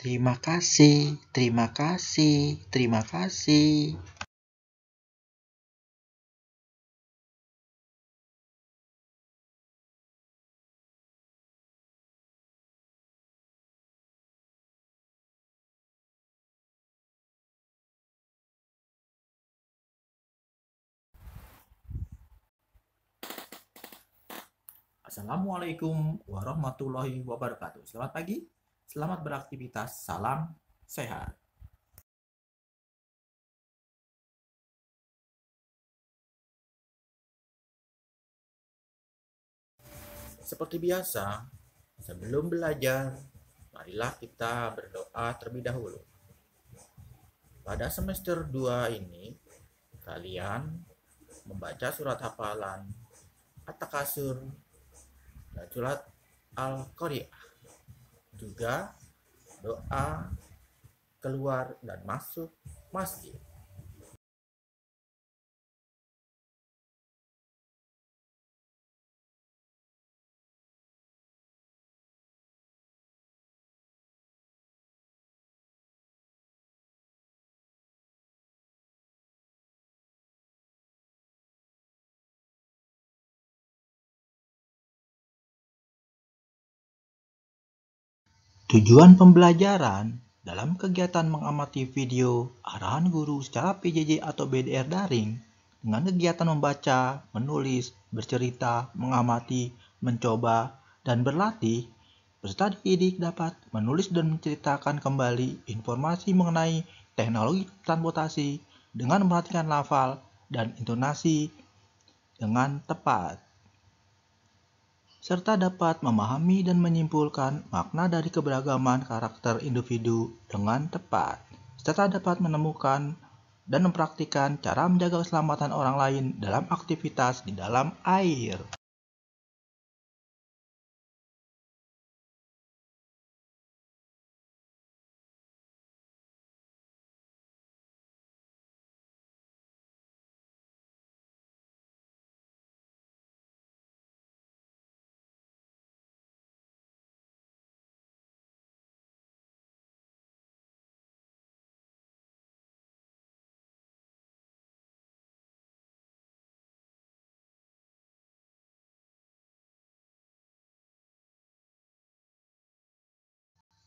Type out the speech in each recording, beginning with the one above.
Terima kasih, terima kasih, terima kasih. Assalamualaikum warahmatullahi wabarakatuh. Selamat pagi, selamat beraktivitas, salam sehat. Seperti biasa, sebelum belajar, marilah kita berdoa terlebih dahulu. Pada semester 2 ini, kalian membaca surat hafalan At-Takasur dan surat Al-Qari'ah. Juga doa keluar dan masuk masjid. Tujuan pembelajaran dalam kegiatan mengamati video arahan guru secara PJJ atau BDR daring dengan kegiatan membaca, menulis, bercerita, mengamati, mencoba, dan berlatih, peserta didik dapat menulis dan menceritakan kembali informasi mengenai teknologi transportasi dengan memperhatikan lafal dan intonasi dengan tepat, serta dapat memahami dan menyimpulkan makna dari keberagaman karakter individu dengan tepat, serta dapat menemukan dan mempraktikkan cara menjaga keselamatan orang lain dalam aktivitas di dalam air.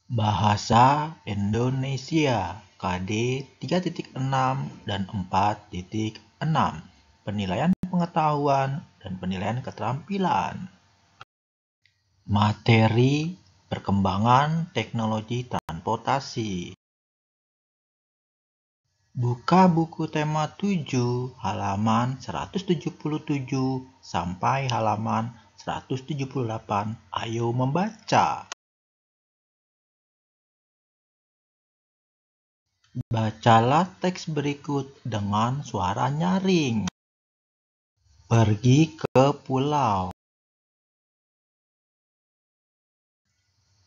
Bahasa Indonesia KD 3.6 dan 4.6. Penilaian pengetahuan dan penilaian keterampilan. Materi perkembangan teknologi transportasi. Buka buku tema 7 halaman 177 sampai halaman 178. Ayo membaca. Bacalah teks berikut dengan suara nyaring. Pergi ke pulau.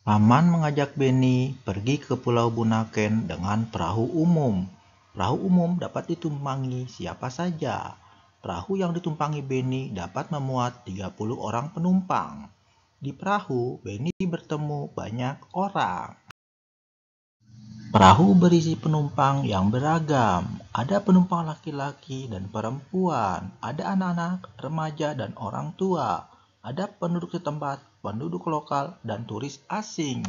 Paman mengajak Beni pergi ke Pulau Bunaken dengan perahu umum. Perahu umum dapat ditumpangi siapa saja. Perahu yang ditumpangi Beni dapat memuat 30 orang penumpang. Di perahu, Beni bertemu banyak orang. Perahu berisi penumpang yang beragam. Ada penumpang laki-laki dan perempuan. Ada anak-anak, remaja, dan orang tua. Ada penduduk setempat, penduduk lokal, dan turis asing.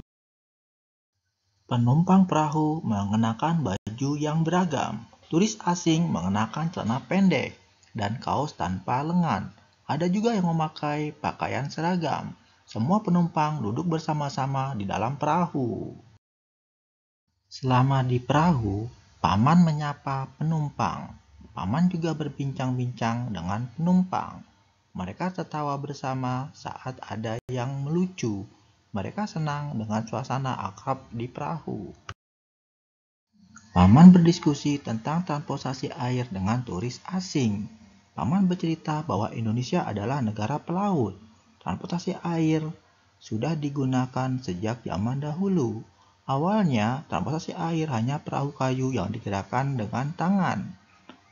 Penumpang perahu mengenakan baju yang beragam. Turis asing mengenakan celana pendek dan kaos tanpa lengan. Ada juga yang memakai pakaian seragam. Semua penumpang duduk bersama-sama di dalam perahu. Selama di perahu, Paman menyapa penumpang. Paman juga berbincang-bincang dengan penumpang. Mereka tertawa bersama saat ada yang melucu. Mereka senang dengan suasana akrab di perahu. Paman berdiskusi tentang transportasi air dengan turis asing. Paman bercerita bahwa Indonesia adalah negara pelaut. Transportasi air sudah digunakan sejak zaman dahulu. Awalnya, transportasi air hanya perahu kayu yang digerakkan dengan tangan.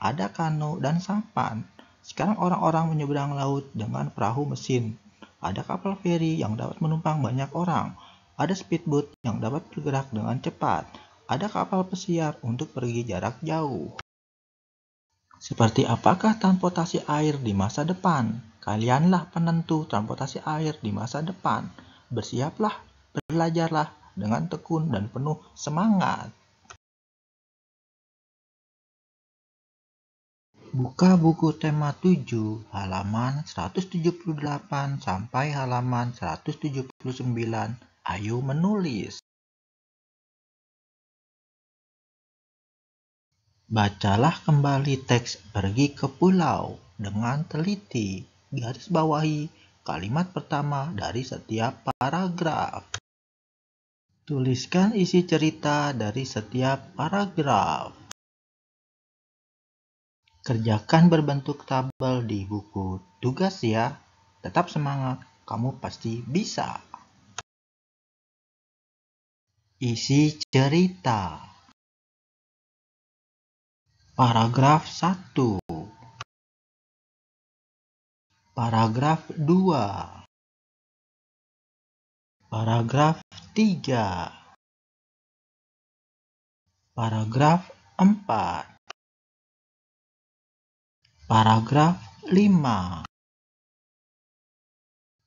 Ada kano dan sampan. Sekarang orang-orang menyeberang laut dengan perahu mesin. Ada kapal feri yang dapat menumpang banyak orang. Ada speedboat yang dapat bergerak dengan cepat. Ada kapal pesiar untuk pergi jarak jauh. Seperti apakah transportasi air di masa depan? Kalianlah penentu transportasi air di masa depan. Bersiaplah, belajarlah dengan tekun dan penuh semangat. Buka buku tema 7 halaman 178 sampai halaman 179. Ayo menulis. Bacalah kembali teks Pergi ke Pulau dengan teliti. Garis bawahi kalimat pertama dari setiap paragraf. Tuliskan isi cerita dari setiap paragraf. Kerjakan berbentuk tabel di buku tugas ya. Tetap semangat, kamu pasti bisa. Isi cerita. Paragraf 1. Paragraf 2. Paragraf 3. Paragraf 4. Paragraf 5.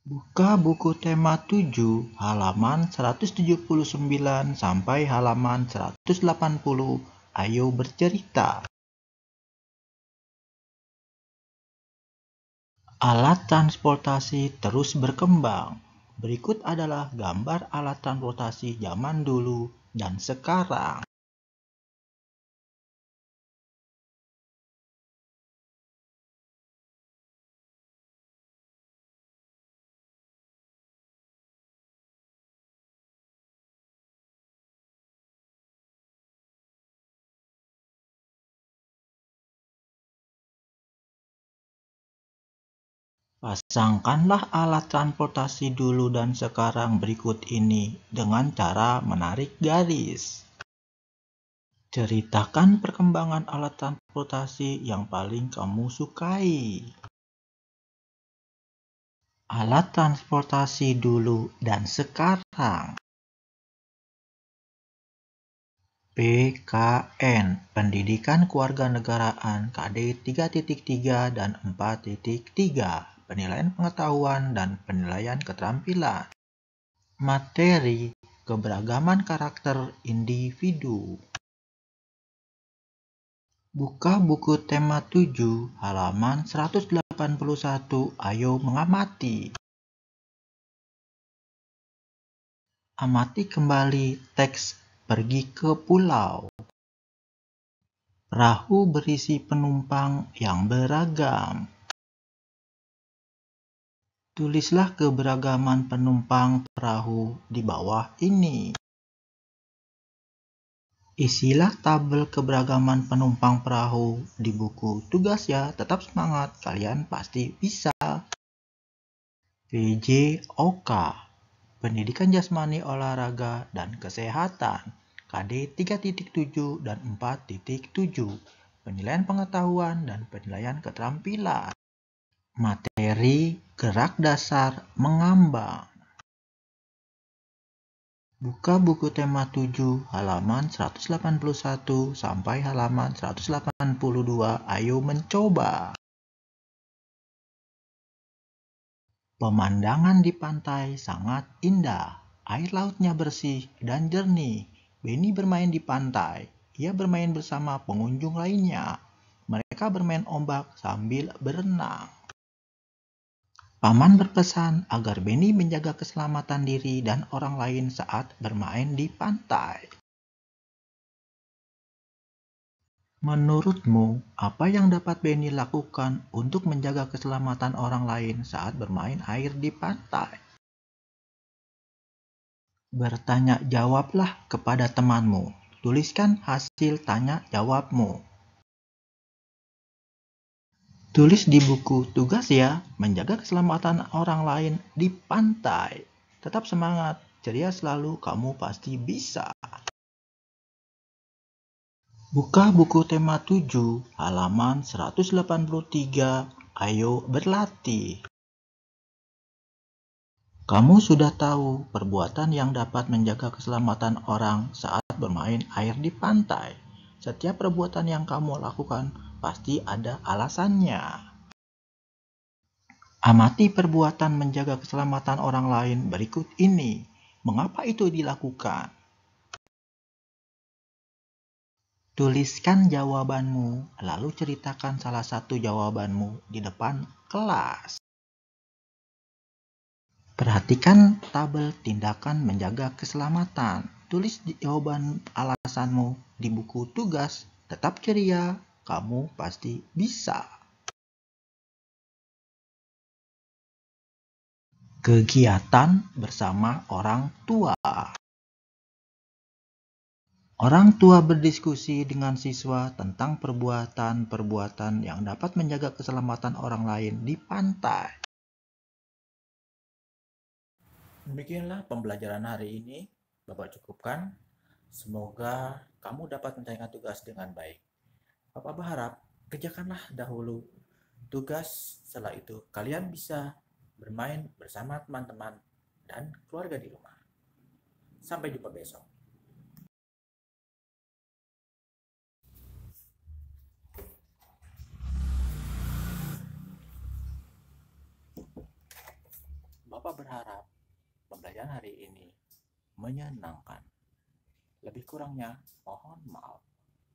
Buka buku tema 7 halaman 179 sampai halaman 180. Ayo bercerita. Alat transportasi terus berkembang. Berikut adalah gambar alat transportasi zaman dulu dan sekarang. Pasangkanlah alat transportasi dulu dan sekarang berikut ini dengan cara menarik garis. Ceritakan perkembangan alat transportasi yang paling kamu sukai. Alat transportasi dulu dan sekarang. PKN, Pendidikan Kewarganegaraan KD 3.3 dan 4.3, Penilaian Pengetahuan dan Penilaian Keterampilan. Materi, Keberagaman Karakter Individu. Buka buku tema 7 halaman 181. Ayo mengamati. Amati kembali teks Pergi ke Pulau. Perahu berisi penumpang yang beragam. Tulislah keberagaman penumpang perahu di bawah ini. Isilah tabel keberagaman penumpang perahu di buku tugas ya. Tetap semangat, kalian pasti bisa. PJOK, Pendidikan Jasmani, Olahraga, dan Kesehatan KD 3.7 dan 4.7, Penilaian Pengetahuan dan Penilaian Keterampilan. Materi, Gerak Dasar Mengambang. Buka buku tema 7 halaman 181 sampai halaman 182. Ayo mencoba. Pemandangan di pantai sangat indah. Air lautnya bersih dan jernih. Benny bermain di pantai. Ia bermain bersama pengunjung lainnya. Mereka bermain ombak sambil berenang. Paman berpesan agar Benny menjaga keselamatan diri dan orang lain saat bermain di pantai. Menurutmu, apa yang dapat Benny lakukan untuk menjaga keselamatan orang lain saat bermain air di pantai? Bertanya jawablah kepada temanmu. Tuliskan hasil tanya jawabmu. Tulis di buku tugas ya, menjaga keselamatan orang lain di pantai. Tetap semangat, ceria selalu, kamu pasti bisa. Buka buku tema 7, halaman 183. Ayo berlatih. Kamu sudah tahu perbuatan yang dapat menjaga keselamatan orang saat bermain air di pantai. Setiap perbuatan yang kamu lakukan pasti ada alasannya. Amati perbuatan menjaga keselamatan orang lain berikut ini. Mengapa itu dilakukan? Tuliskan jawabanmu, lalu ceritakan salah satu jawabanmu di depan kelas. Perhatikan tabel tindakan menjaga keselamatan. Tulis jawaban alasanmu di buku tugas. Tetap ceria, kamu pasti bisa. Kegiatan bersama orang tua. Orang tua berdiskusi dengan siswa tentang perbuatan-perbuatan yang dapat menjaga keselamatan orang lain di pantai. Demikianlah pembelajaran hari ini, Bapak cukupkan. Semoga kamu dapat menyelesaikan tugas dengan baik. Bapak berharap kerjakanlah dahulu tugas, setelah itu kalian bisa bermain bersama teman-teman dan keluarga di rumah. Sampai jumpa besok. Bapak berharap pembelajaran hari ini menyenangkan. Lebih kurangnya mohon maaf.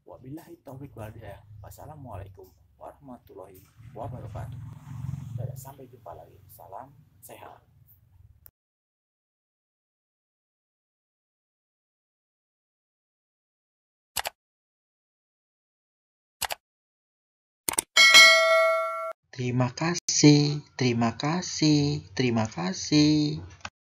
Wabillahi taufiq wal hidayah. Wassalamualaikum warahmatullahi wabarakatuh. Dan sampai jumpa lagi. Salam sehat. Terima kasih, terima kasih, terima kasih.